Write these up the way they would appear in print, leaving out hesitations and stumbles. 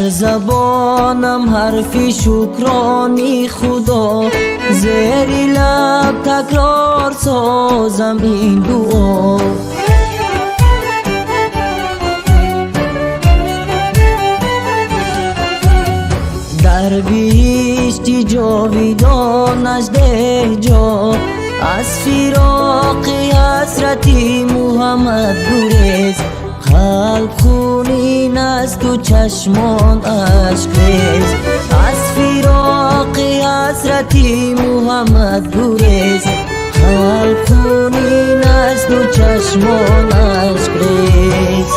در زبانم حرفی شکرانی خدا، زیر لب تکرار سازم این دعا. در بهشتی جاویدانش ده جا، از فراق حسرتی محمد گریز. قلب خونین است و چشمان اشک ریز، از فراق حسرتی محمد گریز. قلب خونین است و چشمان اشک ریز.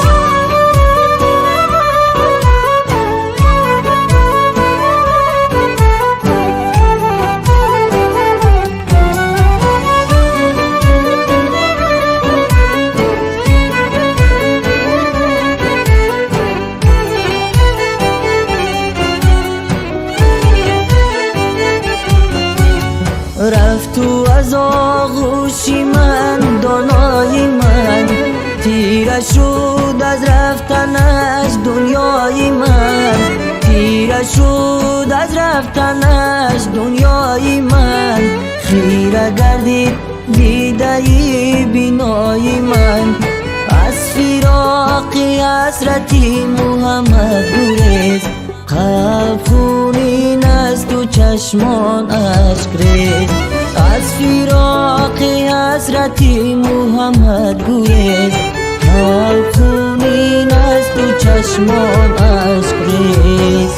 رفت تو از آغوش من دانای من، تیره شد از رفتنش دنیای من. تیره شد از رفتنش دنیای من، خیره گردید دیده بینای من. از فراق حسرتی محمد گریز، قلب خونین است و چشمان اشک ریز. از فراق حسرتی محمد گریز، قلب خونین است و چشمان اشک ریز.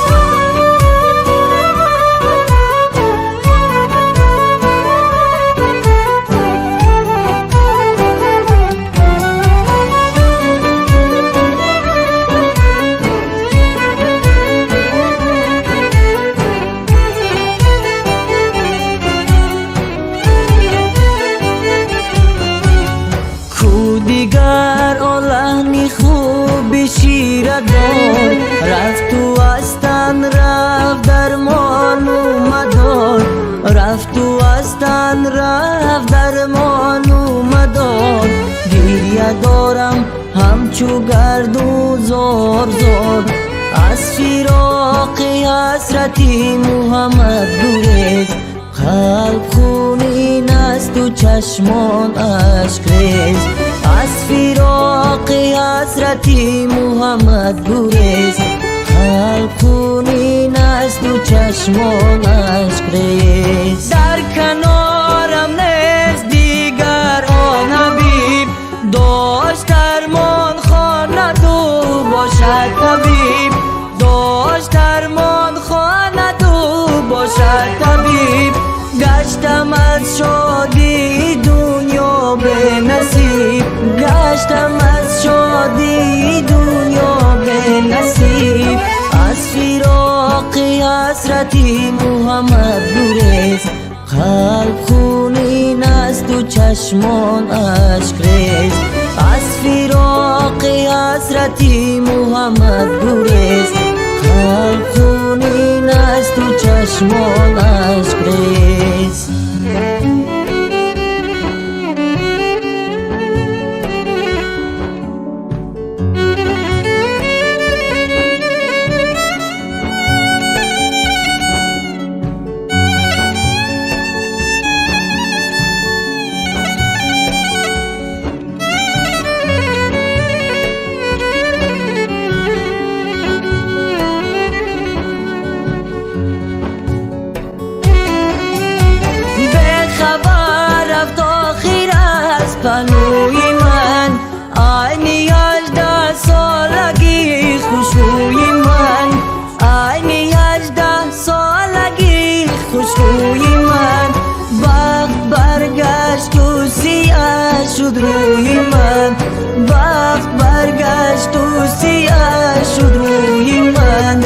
دیگر آلهنی خوب شیره دار، رفت تو از تن رفت درمان اومدار. رفت تو از تن رفت درمان اومدار. گریه دارم همچو گردو زار زار، از فراق حسرتی محمد گریز. قلب خونین است و چشمان اشک ریز، از فراق حسرتی محمد گریز. قلب خونین است و چشمان اشک ریز. در کنارم نیست دیگر آن حبیب، داشت درمان خواند و باشد طبیب. داشت درمان خواند و باشد طبیب. گشتم از شادی دنیا به نصیب، گشتم از شادی دنیا به نصیب. از فراق حسرتی محمد گریز، قلب خونین است و چشمان اشک ریز. از فراق حسرتی محمد گریز، قلب خونین است و چشمان اشک ریز. پنوی من آینی 18 سالگی خوشبوی من، آینی 18 سالگی خوشبوی من. وقت برگشت و سیاه شد روی من، وقت برگشت و سیاه شد روی من.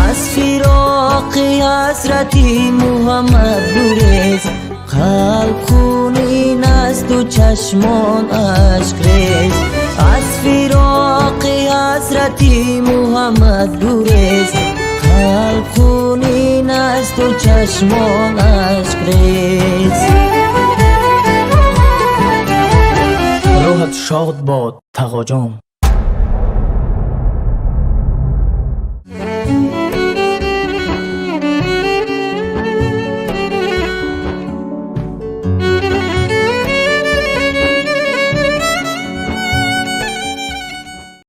از فراق حسرتی محمد گریز، قلب خونین است و چشمان اشک ریز. از فراق حسرتی محمد گریز، قلب خونین است و چشمان اشک ریز. روحت شاد باد تقاجام،